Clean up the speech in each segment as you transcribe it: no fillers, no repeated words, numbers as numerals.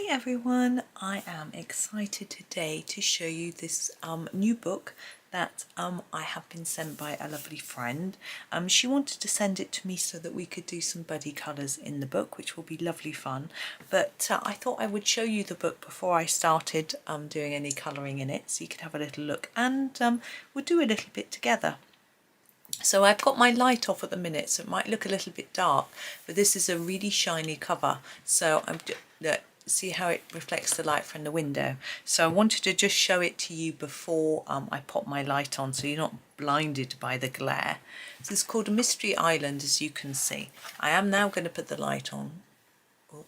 Hi everyone, I am excited today to show you this new book that I have been sent by a lovely friend. She wanted to send it to me so that we could do some buddy colours in the book, which will be lovely fun. But I thought I would show you the book before I started doing any colouring in it, so you could have a little look and we'll do a little bit together. So I've got my light off at the minute, so it might look a little bit dark, but this is a really shiny cover. So see how it reflects the light from the window. So I wanted to just show it to you before I pop my light on, so you're not blinded by the glare. So it's called Mystery Island, as you can see. I am now going to put the light on. Oh,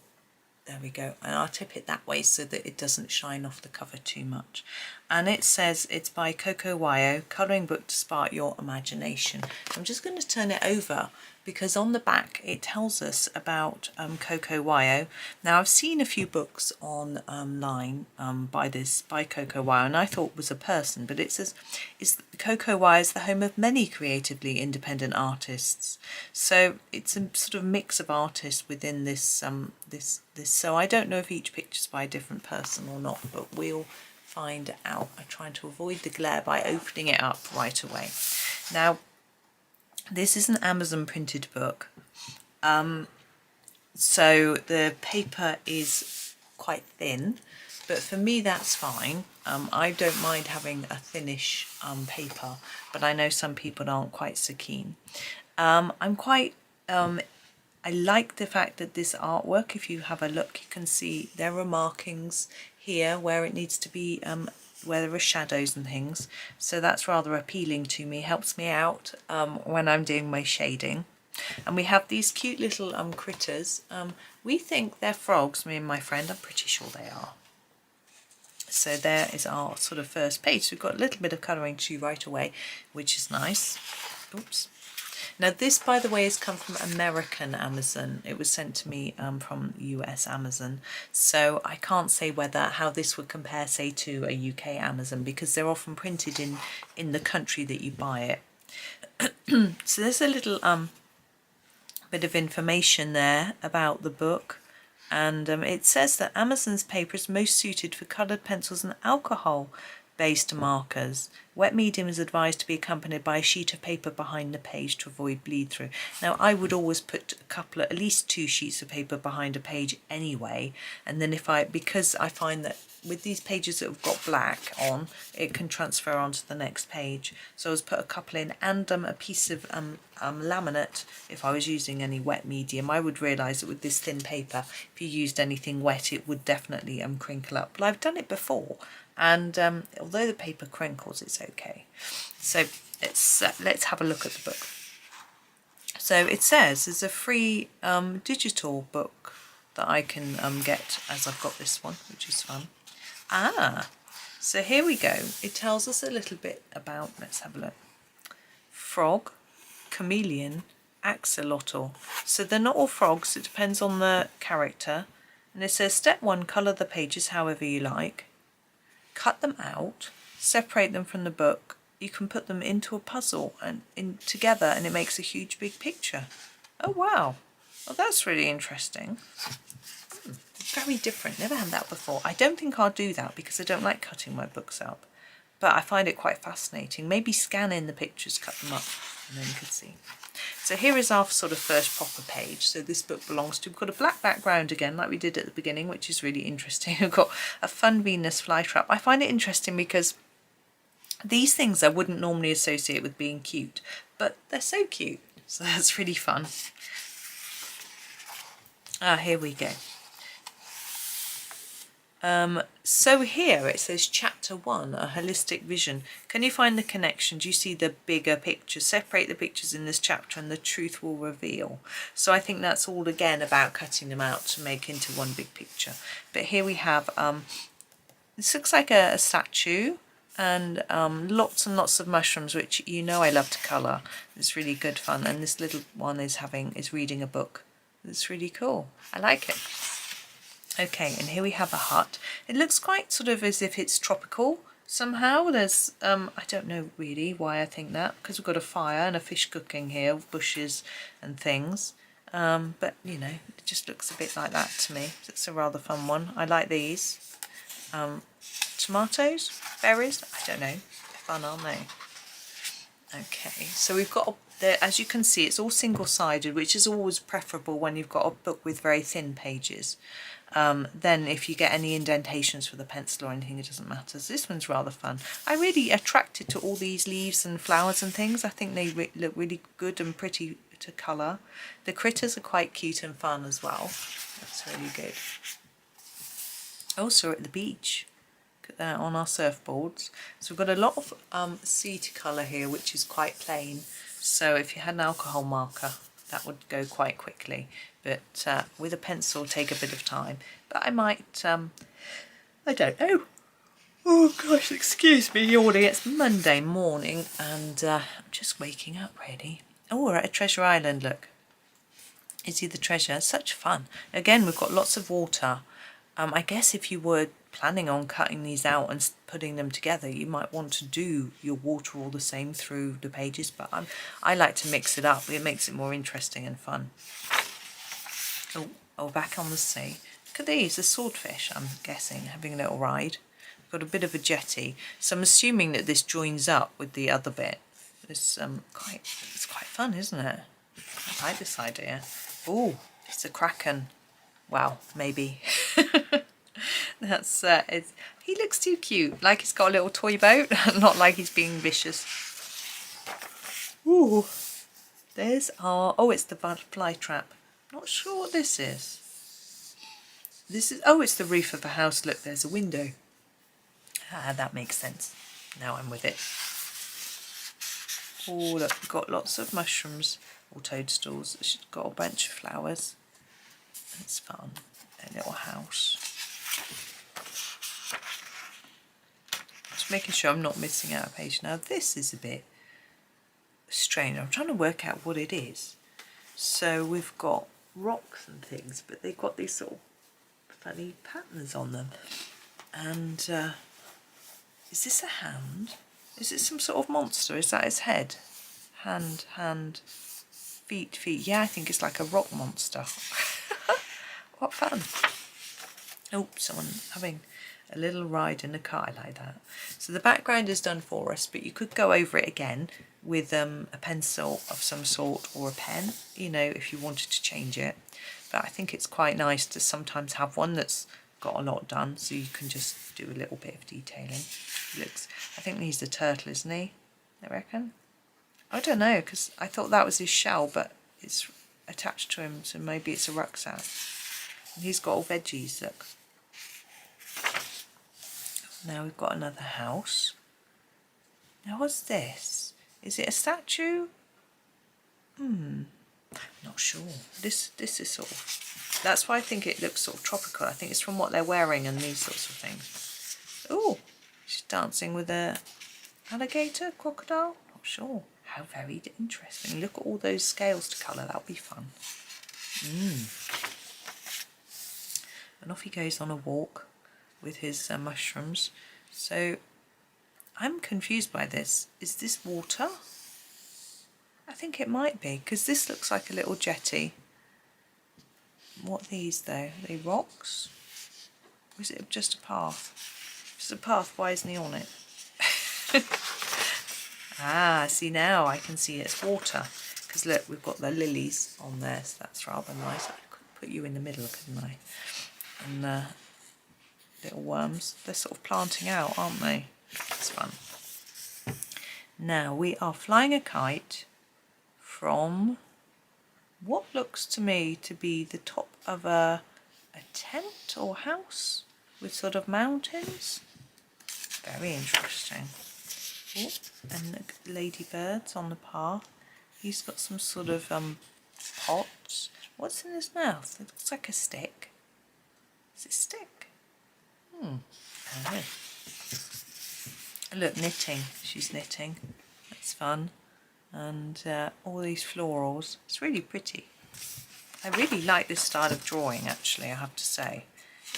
there we go, and I'll tip it that way so that it doesn't shine off the cover too much. And it says it's by Coco Wyo, colouring book to spark your imagination. I'm just going to turn it over because on the back it tells us about Coco Wyo. Now I've seen a few books online by Coco Wyo, and I thought it was a person, but it says Coco Wyo is the home of many creatively independent artists. So it's a sort of mix of artists within this so I don't know if each picture's by a different person or not, but we'll find out. I'm trying to avoid the glare by opening it up right away. Now this is an Amazon printed book, so the paper is quite thin, but for me that's fine. I don't mind having a thinnish paper, but I know some people aren't quite so keen. I like the fact that this artwork, if you have a look, you can see there are markings here where it needs to be, where there are shadows and things, so that's rather appealing to me, helps me out when I'm doing my shading. And we have these cute little critters. We think they're frogs, me and my friend, I'm pretty sure they are. So there is our sort of first page. So we've got a little bit of colouring to do right away, which is nice. Oops. Now this, by the way, has come from American Amazon. It was sent to me from US Amazon. So I can't say how this would compare, say, to a UK Amazon, because they're often printed in the country that you buy it. So there's a little bit of information there about the book. And it says that Amazon's paper is most suited for coloured pencils and alcohol-based markers. Wet medium is advised to be accompanied by a sheet of paper behind the page to avoid bleed through. Now I would always put at least 2 sheets of paper behind a page anyway, and then because I find that with these pages that have got black on, it can transfer onto the next page. So I always put a couple in, and a piece of laminate if I was using any wet medium. I would realise that with this thin paper, if you used anything wet, it would definitely crinkle up. But I've done it before, and although the paper crinkles, it's okay. So let's have a look at the book. So it says there's a free digital book that I can get, as I've got this one, which is fun. So here we go. It tells us a little bit about, let's have a look. Frog, chameleon, axolotl. So they're not all frogs, it depends on the character. And it says step 1, colour the pages however you like. Cut them out, separate them from the book. You can put them into a puzzle and together, and it makes a huge big picture. Oh wow, well that's really interesting. Very different, never had that before. I don't think I'll do that because I don't like cutting my books up, but I find it quite fascinating. Maybe scan in the pictures, cut them up, and then you can see. So here is our sort of first proper page. So this book belongs to, we've got a black background again, like we did at the beginning, which is really interesting. We've got a fun Venus flytrap. I find it interesting because these things I wouldn't normally associate with being cute, but they're so cute. So that's really fun. Here we go. So here it says chapter 1, a holistic vision. Can you find the connection? Do you see the bigger picture? Separate the pictures in this chapter and the truth will reveal. So I think that's all again about cutting them out to make into one big picture. But here we have, this looks like a statue, and lots and lots of mushrooms, which you know I love to colour. It's really good fun. And this little one is reading a book. It's really cool. I like it. Okay, and here we have a hut. It looks quite sort of as if it's tropical somehow. There's, I don't know really why I think that, because we've got a fire and a fish cooking here, bushes and things. but you know, it just looks a bit like that to me. It's a rather fun one. I like these. Tomatoes, berries, I don't know, fun, aren't they? Okay, so we've got, as you can see, it's all single-sided, which is always preferable when you've got a book with very thin pages. Then if you get any indentations for the pencil or anything, it doesn't matter. So this one's rather fun. I'm really attracted to all these leaves and flowers and things. I think they look really good and pretty to colour. The critters are quite cute and fun as well. That's really good. Also at the beach. Look at that on our surfboards. So we've got a lot of sea to colour here, which is quite plain. So if you had an alcohol marker, that would go quite quickly. But with a pencil, take a bit of time. But I might, I don't know. Oh gosh, excuse me yawning. It's Monday morning and I'm just waking up really. Oh, we're at a treasure island, look. Is he the treasure? Such fun. Again, we've got lots of water. I guess if you were planning on cutting these out and putting them together, you might want to do your water all the same through the pages, but I like to mix it up. It makes it more interesting and fun. Oh, back on the sea. Look at these, the swordfish, I'm guessing, having a little ride. Got a bit of a jetty, so I'm assuming that this joins up with the other bit. It's quite fun, isn't it? I like this idea. Oh, it's a kraken. Wow, maybe. That's he looks too cute, like he's got a little toy boat, not like he's being vicious. Ooh, there's our, oh, it's the fly trap. Not sure what this is. This is, oh, it's the roof of a house. Look, there's a window. Ah, that makes sense. Now I'm with it. Oh, look, we've got lots of mushrooms or toadstools. She's got a bunch of flowers. It's fun. A little house. Just making sure I'm not missing out a page. Now this is a bit strange. I'm trying to work out what it is. So we've got rocks and things, but they've got these sort of funny patterns on them. And is this a hand? Is it some sort of monster? Is that its head? Hand, feet. Yeah, I think it's like a rock monster. What fun. Oh, someone having a little ride in a car. I like that. So the background is done for us, but you could go over it again with a pencil of some sort or a pen, you know, if you wanted to change it. But I think it's quite nice to sometimes have one that's got a lot done, so you can just do a little bit of detailing. Looks, I think he's the turtle, isn't he? I reckon. I don't know, because I thought that was his shell, but it's attached to him, so maybe it's a rucksack. And he's got all veggies, look. Now we've got another house. Now what's this? Is it a statue? Not sure. This is sort of, that's why I think it looks sort of tropical. I think it's from what they're wearing and these sorts of things. Oh, she's dancing with a alligator, crocodile? Not sure. How very interesting. Look at all those scales to colour. That'll be fun. And off he goes on a walk with his mushrooms. So I'm confused by this. Is this water? I think it might be, because this looks like a little jetty. What are these though? Are they rocks? Or is it just a path? If it's a path, why isn't he on it? Ah, see, now I can see it's water. Because look, we've got the lilies on there, so that's rather nice. I could put you in the middle, couldn't I? And little worms, they're sort of planting out, aren't they? It's fun. Now we are flying a kite from what looks to me to be the top of a tent or house with sort of mountains. Very interesting. Oh, and look, ladybirds on the path. He's got some sort of pots. What's in his mouth? It looks like a stick. Is it a stick? I don't know. Look, knitting. She's knitting. That's fun. And all these florals. It's really pretty. I really like this style of drawing, actually, I have to say.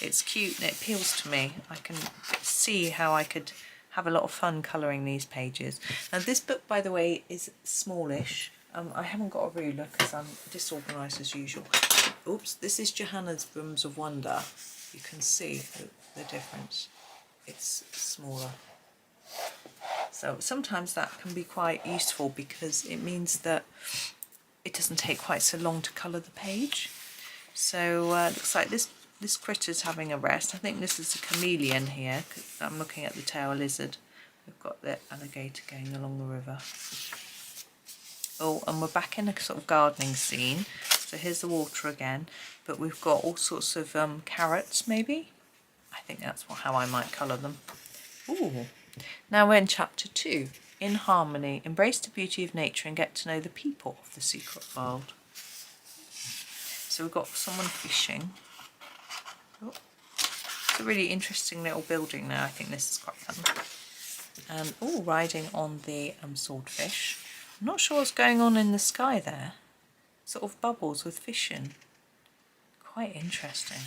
It's cute and it appeals to me. I can see how I could have a lot of fun colouring these pages. Now this book, by the way, is smallish. I haven't got a ruler because I'm disorganised as usual. Oops, this is Johanna's Rooms of Wonder. You can see the difference. It's smaller. So sometimes that can be quite useful because it means that it doesn't take quite so long to colour the page. So looks like this critter's having a rest. I think this is a chameleon here. I'm looking at the tail lizard. We've got the alligator going along the river. Oh, and we're back in a sort of gardening scene. So here's the water again, but we've got all sorts of carrots maybe. I think that's how I might colour them. Ooh. Now we're in chapter 2. In harmony, embrace the beauty of nature and get to know the people of the secret world. So we've got someone fishing. Oh. It's a really interesting little building now. I think this is quite fun. And oh, riding on the swordfish. I'm not sure what's going on in the sky there. Sort of bubbles with fish in. Quite interesting.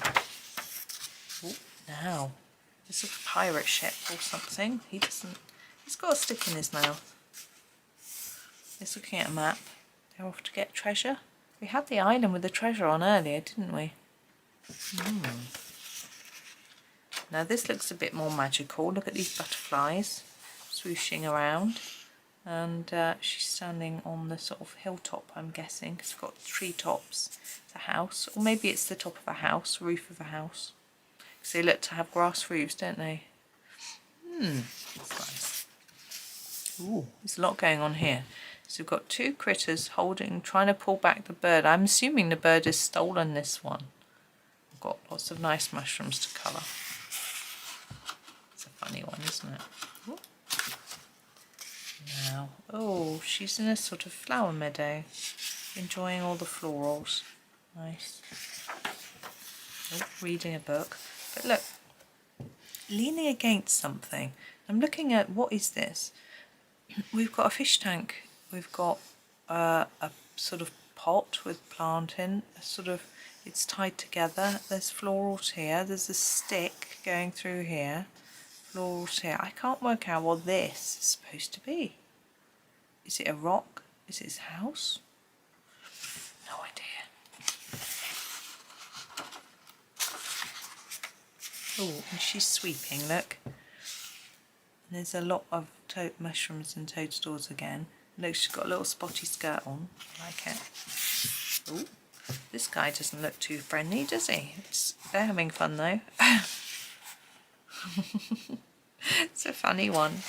Oh, now, this is a pirate ship or something. He's got a stick in his mouth. He's looking at a map. They're off to get treasure. We had the island with the treasure on earlier, didn't we? Now this looks a bit more magical. Look at these butterflies swooshing around. And she's standing on the sort of hilltop, I'm guessing, because we've got treetops. It's a house, or maybe it's the top of a house, roof of a house. Because they look to have grass roofs, don't they? That's nice. Ooh, there's a lot going on here. So we've got 2 critters trying to pull back the bird. I'm assuming the bird has stolen this one. We've got lots of nice mushrooms to colour. It's a funny one, isn't it? Ooh. Now, oh, she's in a sort of flower meadow, enjoying all the florals. Nice. Oh, reading a book. But look, leaning against something. I'm looking at, what is this? We've got a fish tank. We've got a sort of pot with plant in. It's tied together. There's florals here. There's a stick going through here. Florals here. I can't work out what this is supposed to be. Is it a rock? Is it his house? No idea. Oh, and she's sweeping, look. And there's a lot of mushrooms and toadstools again. Look, she's got a little spotty skirt on. I like it. Oh, this guy doesn't look too friendly, does he? They're having fun though. It's a funny one.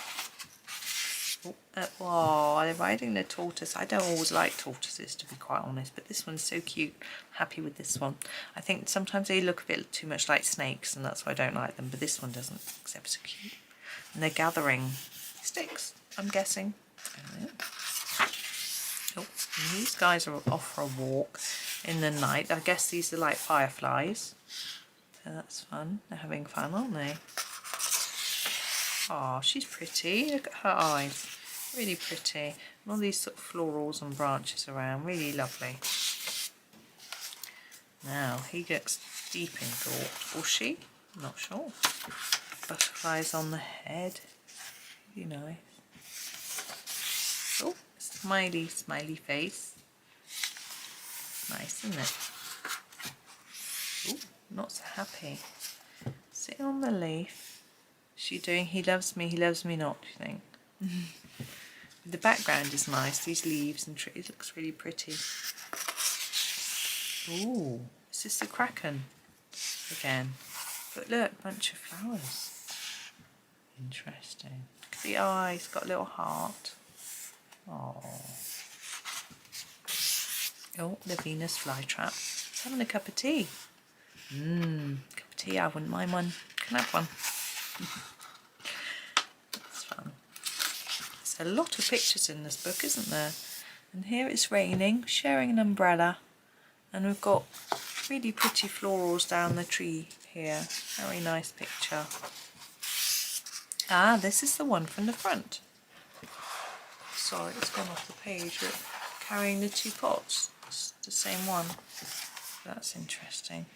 Oh, they're riding the tortoise. I don't always like tortoises, to be quite honest, but this one's so cute. I'm happy with this one. I think sometimes they look a bit too much like snakes, and that's why I don't like them, but this one doesn't, because they're so cute. And they're gathering sticks, I'm guessing. Oh, and these guys are off for a walk in the night. I guess these are like fireflies. So that's fun. They're having fun, aren't they? Oh, she's pretty. Look at her eyes. Really pretty. And all these sort of florals and branches around. Really lovely. Now, he looks deep in thought. Or she? I'm not sure. Butterflies on the head. Really nice. Oh, smiley face. Nice, isn't it? Oh, not so happy. Sitting on the leaf. She doing he loves me not, do you think? The background is nice, these leaves and trees, looks really pretty. Ooh, is this the kraken again? But look, bunch of flowers. Interesting. Look at the eyes, got a little heart. Oh, the Venus flytrap. It's having a cup of tea. Cup of tea, I wouldn't mind one. Can I have one? That's fun. There's a lot of pictures in this book, isn't there? And here it's raining, sharing an umbrella, and we've got really pretty florals down the tree here. Very nice picture. Ah, this is the one from the front. Sorry, it's gone off the page. We're carrying the 2 pots. It's the same one. That's interesting.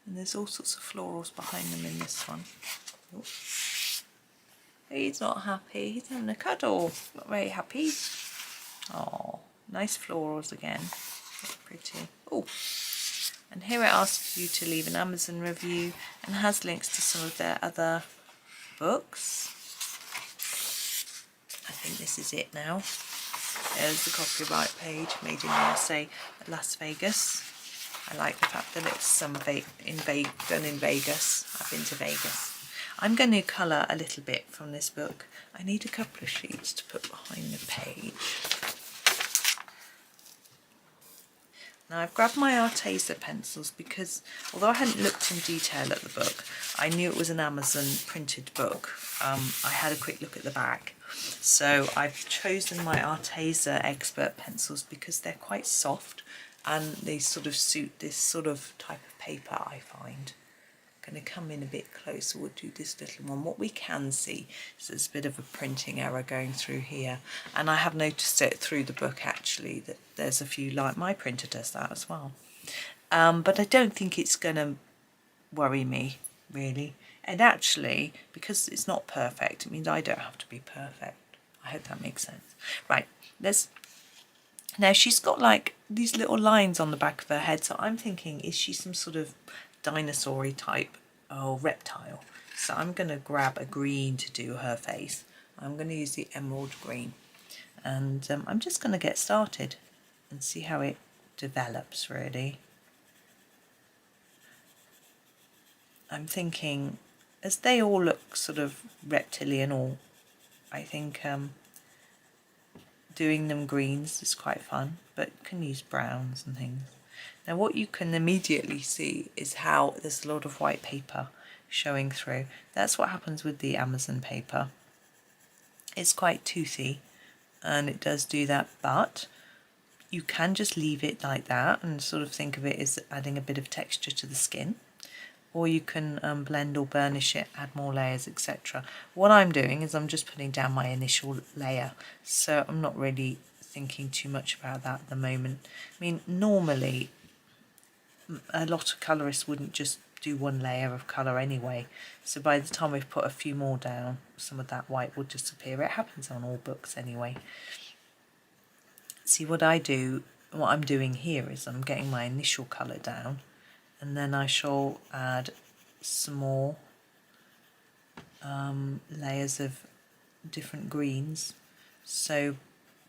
And there's all sorts of florals behind them in this one. He's not happy. He's having a cuddle. Not very happy. Oh, nice florals again. Very pretty. Oh, and here it asks you to leave an Amazon review and has links to some of their other books. I think this is it now. There's the copyright page, made in USA, Las Vegas. I like the fact that it's done in Vegas. I've been to Vegas. I'm going to colour a little bit from this book. I need a couple of sheets to put behind the page. Now I've grabbed my Arteza pencils because although I hadn't looked in detail at the book, I knew it was an Amazon printed book. I had a quick look at the back. So I've chosen my Arteza Expert pencils because they're quite soft and they sort of suit this sort of type of paper, I find. I'm going to come in a bit closer, we'll do this little one. What we can see is there's a bit of a printing error going through here, and I have noticed it through the book actually that there's a few, like my printer does that as well. But I don't think it's going to worry me really, and actually because it's not perfect it means I don't have to be perfect. I hope that makes sense. Right, now she's got like these little lines on the back of her head, so I'm thinking, is she some sort of dinosaur-y type or reptile? So I'm going to grab a green to do her face. I'm going to use the emerald green, and I'm just going to get started and see how it develops really. I'm thinking, as they all look sort of reptilian, or I think doing them greens is quite fun, but you can use browns and things. Now what you can immediately see is how there's a lot of white paper showing through. That's what happens with the Amazon paper. It's quite toothy and it does do that, but you can just leave it like that and sort of think of it as adding a bit of texture to the skin, or you can blend or burnish it, add more layers, etc. What I'm doing is I'm just putting down my initial layer, so I'm not really thinking too much about that at the moment. I mean, normally a lot of colourists wouldn't just do one layer of colour anyway, so by the time we've put a few more down, some of that white will disappear. It happens on all books anyway. See, what I'm doing here is I'm getting my initial colour down, and then I shall add some more layers of different greens, so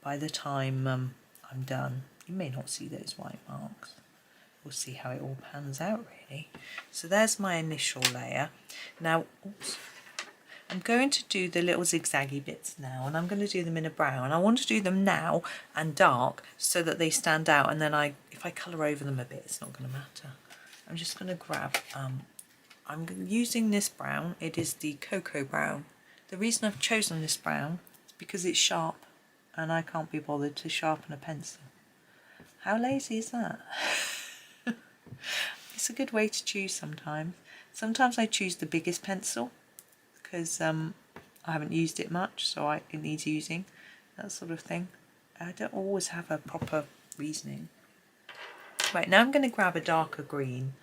by the time I'm done, you may not see those white marks. We'll see how it all pans out really. So there's my initial layer. Now I'm going to do the little zigzaggy bits now, and I'm going to do them in a brown. I want to do them now and dark so that they stand out, and then if I colour over them a bit, it's not going to matter. I'm just going to grab, I'm using this brown. It is the Cocoa Brown. The reason I've chosen this brown is because it's sharp and I can't be bothered to sharpen a pencil. How lazy is that? It's a good way to choose sometimes. Sometimes I choose the biggest pencil because I haven't used it much, so it needs using, that sort of thing. I don't always have a proper reasoning. Right, now I'm going to grab a darker green.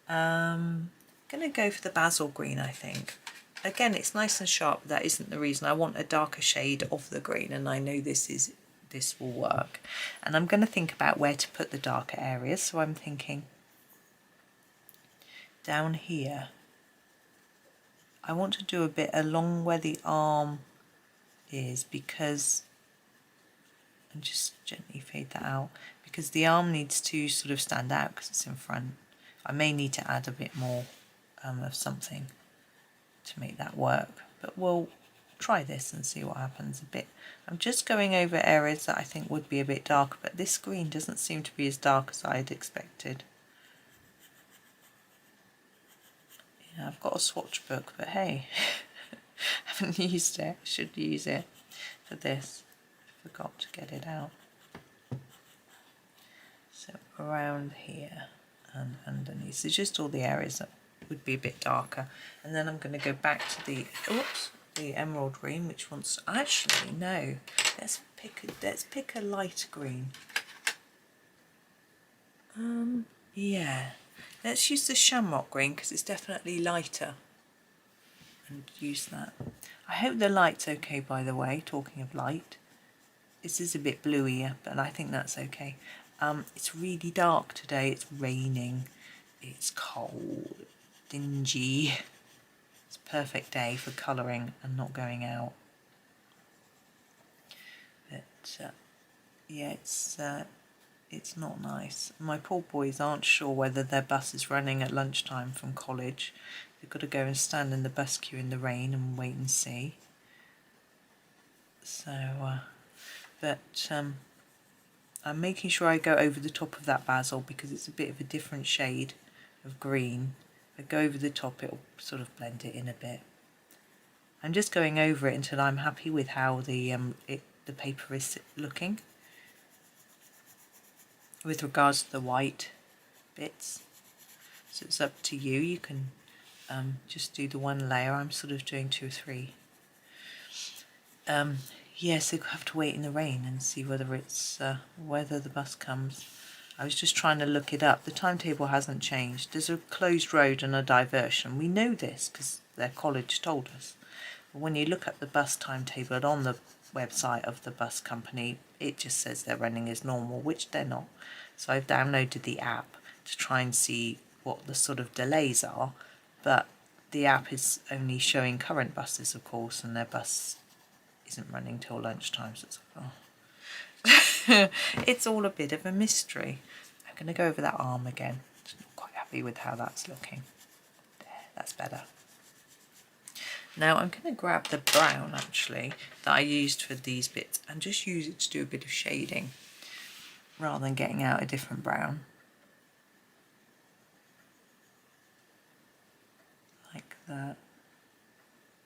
I'm going to go for the Basil Green, I think. Again, it's nice and sharp, but that isn't the reason. I want a darker shade of the green, and I know this will work. And I'm going to think about where to put the darker areas, so I'm thinking down here. I want to do a bit along where the arm is, because, and just gently fade that out, because the arm needs to sort of stand out because it's in front. I may need to add a bit more of something to make that work, but we'll try this and see what happens a bit. I'm just going over areas that I think would be a bit darker, but this green doesn't seem to be as dark as I had expected. Yeah, I've got a swatch book, but hey, I haven't used it. I should use it for this. I forgot to get it out. So around here and underneath, so just all the areas that would be a bit darker. And then I'm going to go back to the emerald green, which wants, actually no, let's pick a light green. Yeah, let's use the Shamrock Green because it's definitely lighter. and use that. I hope the light's okay, by the way, talking of light. This is a bit bluey, but I think that's okay. It's really dark today, it's raining, it's cold, dingy. It's a perfect day for colouring and not going out. But yeah, it's not nice. My poor boys aren't sure whether their bus is running at lunchtime from college. They've got to go and stand in the bus queue in the rain and wait and see. So, I'm making sure I go over the top of that basil because it's a bit of a different shade of green. If I go over the top, it'll sort of blend it in a bit. I'm just going over it until I'm happy with how the paper is looking with regards to the white bits. So it's up to you. You can just do the one layer. I'm sort of doing 2 or 3. Yes, you'll have to wait in the rain and see whether it's whether the bus comes. I was just trying to look it up. The timetable hasn't changed. There's a closed road and a diversion. We know this because their college told us. But when you look up the bus timetable on the website of the bus company, it just says they're running as normal, which they're not. So I've downloaded the app to try and see what the sort of delays are. But the app is only showing current buses, of course, and their bus isn't running till lunchtime, so it's like, oh. It's all a bit of a mystery. I'm going to go over that arm again. Just not quite happy with how that's looking. There, that's better. Now I'm going to grab the brown actually that I used for these bits and just use it to do a bit of shading rather than getting out a different brown. Like that.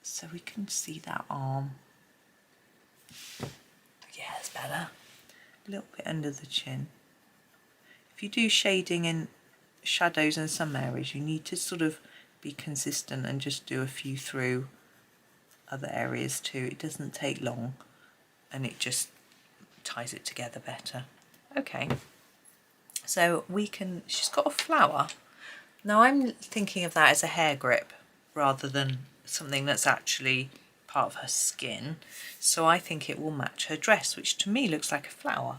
So we can see that arm. Yeah, it's better. A little bit under the chin. If you do shading in shadows in some areas, you need to sort of be consistent and just do a few through other areas too. It doesn't take long and it just ties it together better. Okay, so she's got a flower. Now I'm thinking of that as a hair grip rather than something that's actually part of her skin, so I think it will match her dress, which to me looks like a flower,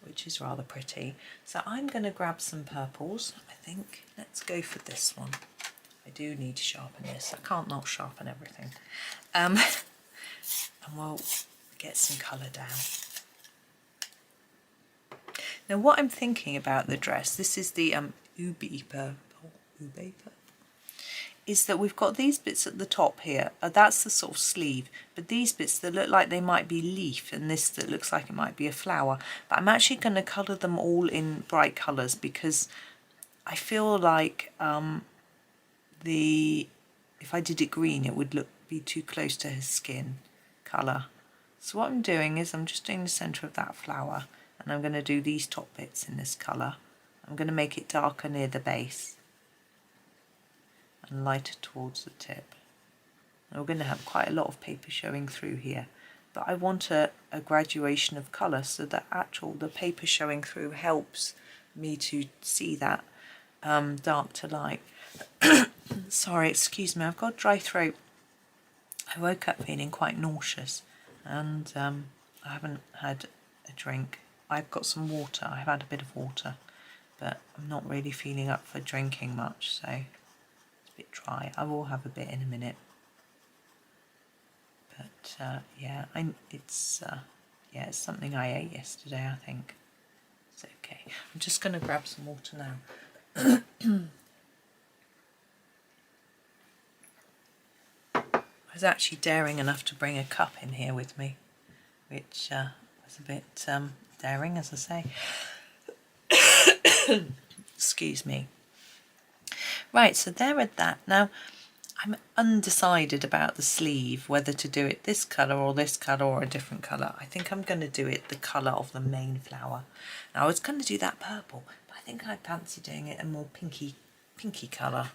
which is rather pretty. So I'm going to grab some purples, I think. Let's go for this one. I do need to sharpen this. I can't not sharpen everything. And we'll get some colour down. Now what I'm thinking about the dress, this is the Ube Purple, is that we've got these bits at the top here. That's the sort of sleeve, but these bits that look like they might be leaf and this that looks like it might be a flower. But I'm actually going to colour them all in bright colours because I feel like if I did it green it would be too close to her skin colour. So what I'm doing is I'm just doing the centre of that flower and I'm going to do these top bits in this colour. I'm going to make it darker near the base and lighter towards the tip. And we're going to have quite a lot of paper showing through here, but I want a graduation of colour so that the paper showing through helps me to see that dark to light. Sorry, excuse me, I've got a dry throat. I woke up feeling quite nauseous and I haven't had a drink. I've got some water, I've had a bit of water, but I'm not really feeling up for drinking much, so it's a bit dry. I will have a bit in a minute. But yeah, it's something I ate yesterday, I think. It's okay. I'm just going to grab some water now. I was actually daring enough to bring a cup in here with me, which was a bit daring, as I say. Excuse me. Right, so there at that. Now, I'm undecided about the sleeve, whether to do it this colour or a different colour. I think I'm going to do it the colour of the main flower. Now, I was going to do that purple, but I think I fancy doing it a more pinky colour.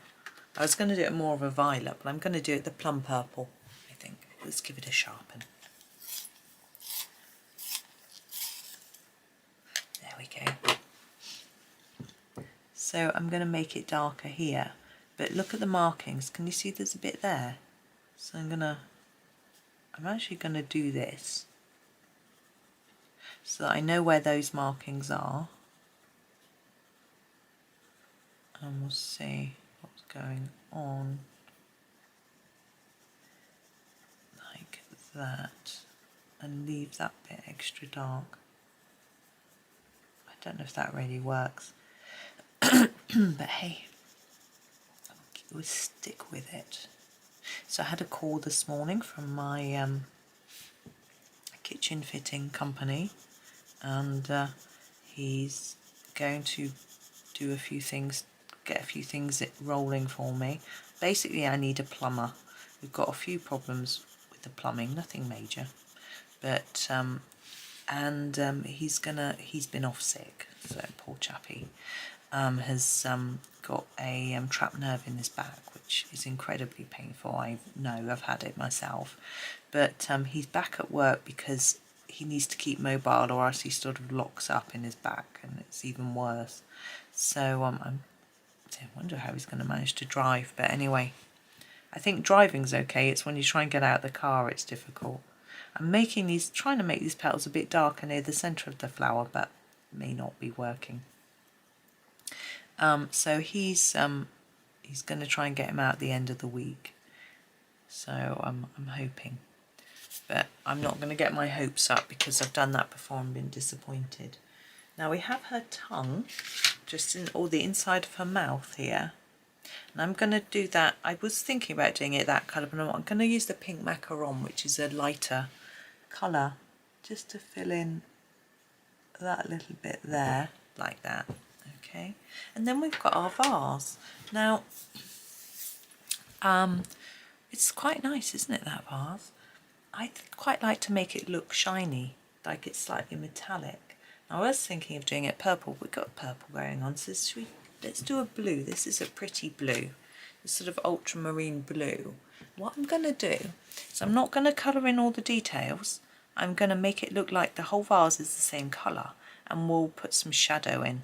I was going to do it more of a violet, but I'm going to do it the plum purple, I think. Let's give it a sharpen. There we go. So I'm going to make it darker here, but look at the markings. Can you see there's a bit there? So I'm actually gonna do this so that I know where those markings are, and we'll see what's going on like that, and leave that bit extra dark. I don't know if that really works, but hey, we'll stick with it. So I had a call this morning from my kitchen fitting company, and he's going to do a few things, get a few things rolling for me. Basically, I need a plumber. We've got a few problems with the plumbing, nothing major, but he's been off sick, so poor chappy has got a trapped nerve in his back, which is incredibly painful. I know, I've had it myself, but he's back at work because he needs to keep mobile, or else he sort of locks up in his back, and it's even worse. So I wonder how he's going to manage to drive. But anyway, I think driving's okay. It's when you try and get out of the car it's difficult. I'm trying to make these petals a bit darker near the centre of the flower, but it may not be working. So he's going to try and get him out at the end of the week. So I'm hoping, but I'm not going to get my hopes up because I've done that before and been disappointed. Now we have her tongue just or the inside of her mouth here, and I'm going to do that. I was thinking about doing it that colour, but I'm going to use the pink Macaron, which is a lighter colour, just to fill in that little bit there, like that. Okay, and then we've got our vase. Now, it's quite nice, isn't it, that vase? I quite like to make it look shiny, like it's slightly metallic. Now, I was thinking of doing it purple. We've got purple going on, so let's do a blue. This is a pretty blue, a sort of ultramarine blue. What I'm going to do is I'm not going to colour in all the details. I'm going to make it look like the whole vase is the same colour, and we'll put some shadow in.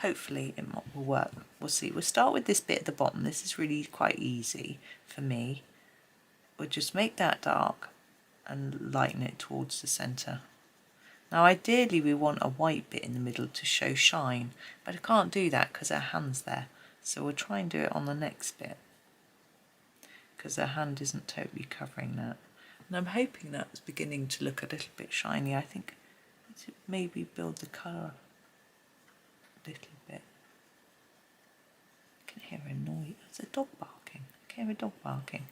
Hopefully it will work. We'll see. We'll start with this bit at the bottom. This is really quite easy for me. We'll just make that dark and lighten it towards the centre. Now ideally we want a white bit in the middle to show shine, but I can't do that because her hand's there. So we'll try and do it on the next bit, because her hand isn't totally covering that. And I'm hoping that's beginning to look a little bit shiny. I think maybe build the colour a little bit. I can hear a noise. It's a dog barking. I can hear a dog barking.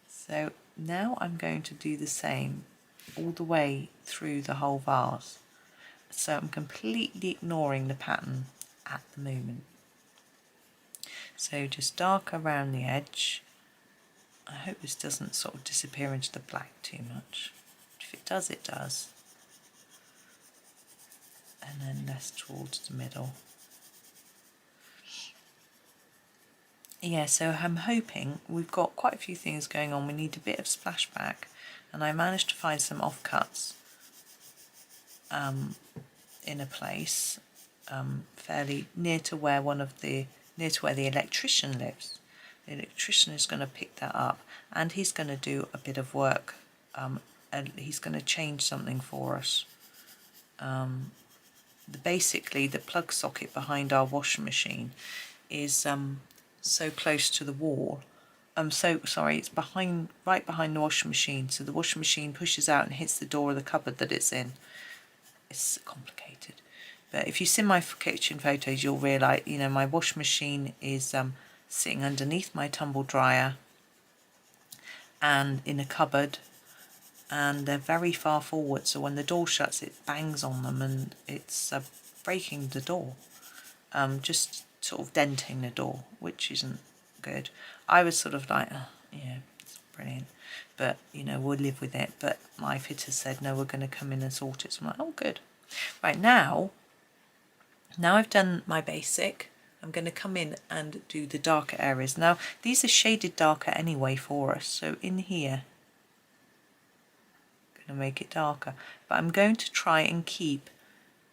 So now I'm going to do the same all the way through the whole vase. So I'm completely ignoring the pattern at the moment. So just dark around the edge. I hope this doesn't sort of disappear into the black too much. If it does, it does. And then less towards the middle. Yeah, so I'm hoping we've got quite a few things going on. We need a bit of splashback, and I managed to find some offcuts in a place fairly near to where the electrician lives. The electrician is going to pick that up, and he's going to do a bit of work. And he's going to change something for us. Basically, the plug socket behind our washing machine is so close to the wall. It's right behind the washing machine, so the washing machine pushes out and hits the door of the cupboard that it's in. It's complicated, but if you see my kitchen photos, you'll realise, my washing machine is sitting underneath my tumble dryer and in a cupboard, and they're very far forward, so when the door shuts it bangs on them and it's breaking the door, just sort of denting the door, which isn't good. I was sort of like, oh, yeah, it's brilliant, but we'll live with it. But my fitter said, no, we're going to come in and sort it. So I'm like, oh, good. Right, now I've done my basic, I'm going to come in and do the darker areas. Now these are shaded darker anyway for us, so in here I'm going to make it darker, but I'm going to try and keep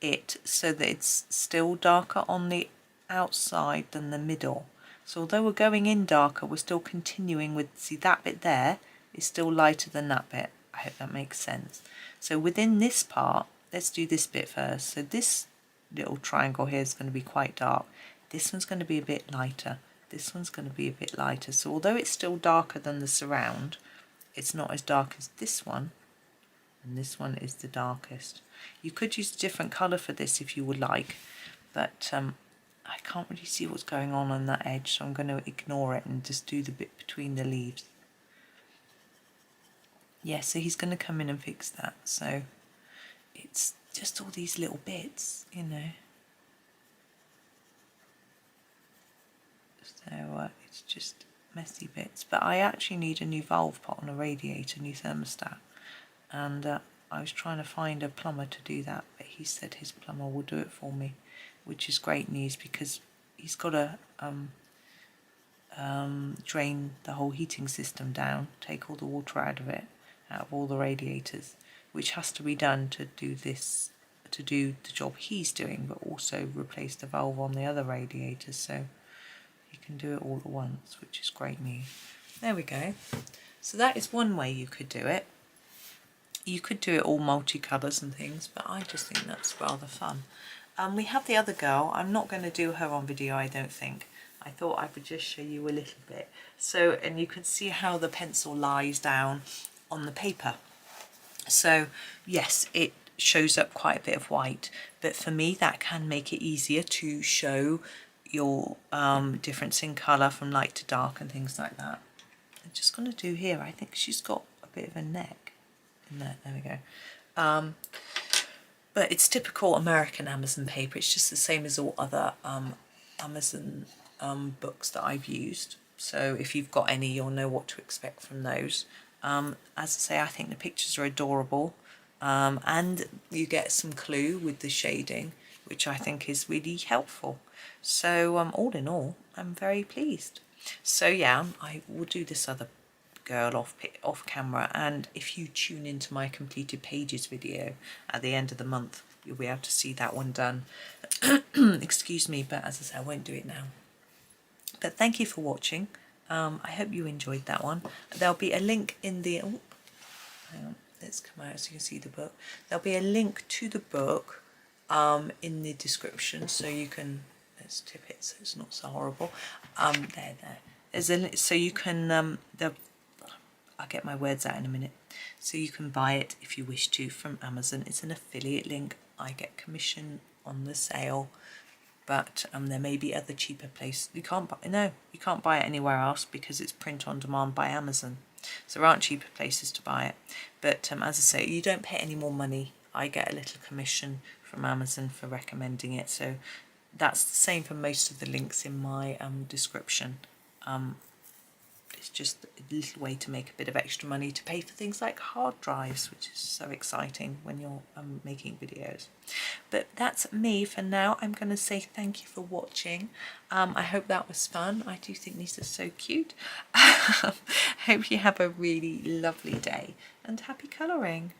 it so that it's still darker on the outside than the middle, So although we're going in darker, we're still continuing with, see that bit there is still lighter than that bit. I hope that makes sense. So within this part, let's do this bit first. So this little triangle here is going to be quite dark. This one's going to be a bit lighter. This one's going to be a bit lighter. So although it's still darker than the surround, it's not as dark as this one. And this one is the darkest. You could use a different colour for this if you would like, but I can't really see what's going on that edge, so I'm going to ignore it and just do the bit between the leaves. Yeah, so he's going to come in and fix that. So it's just all these little bits, you know. So it's just messy bits. But I actually need a new valve pot on a radiator, new thermostat. And I was trying to find a plumber to do that, but he said his plumber will do it for me, which is great news because he's got to drain the whole heating system down, take all the water out of all the radiators, which has to be done to do this, to do the job he's doing, but also replace the valve on the other radiators, so he can do it all at once, which is great news. There we go. So that is one way you could do it. You could do it all multicolours and things, but I just think that's rather fun. We have the other girl. I'm not going to do her on video, I don't think. I thought I would just show you a little bit. So, and you can see how the pencil lies down on the paper. So yes, it shows up quite a bit of white, but for me that can make it easier to show your difference in colour from light to dark and things like that. I'm just going to do here, I think she's got a bit of a neck. There we go. But it's typical American Amazon paper. It's just the same as all other Amazon books that I've used. So if you've got any, you'll know what to expect from those. As I say, I think the pictures are adorable, and you get some clue with the shading, which I think is really helpful. So all in all, I'm very pleased. So yeah, I will do this other girl off camera, and if you tune into my completed pages video at the end of the month, you'll be able to see that one done. Excuse me, but as I say, I won't do it now. But thank you for watching. I hope you enjoyed that one. There'll be a link in the hang on, let's come out so you can see the book. There'll be a link to the book in the description, so you can, let's tip it so it's not so horrible. There there's a, so you can I'll get my words out in a minute. So you can buy it if you wish to from Amazon. It's an affiliate link. I get commission on the sale, but there may be other cheaper places. You can't buy it anywhere else because it's print on demand by Amazon. So there aren't cheaper places to buy it. But as I say, you don't pay any more money. I get a little commission from Amazon for recommending it. So that's the same for most of the links in my description. It's just a little way to make a bit of extra money to pay for things like hard drives, which is so exciting when you're making videos. But that's me for now. I'm going to say thank you for watching. I hope that was fun. I do think these are so cute. Hope you have a really lovely day and happy colouring.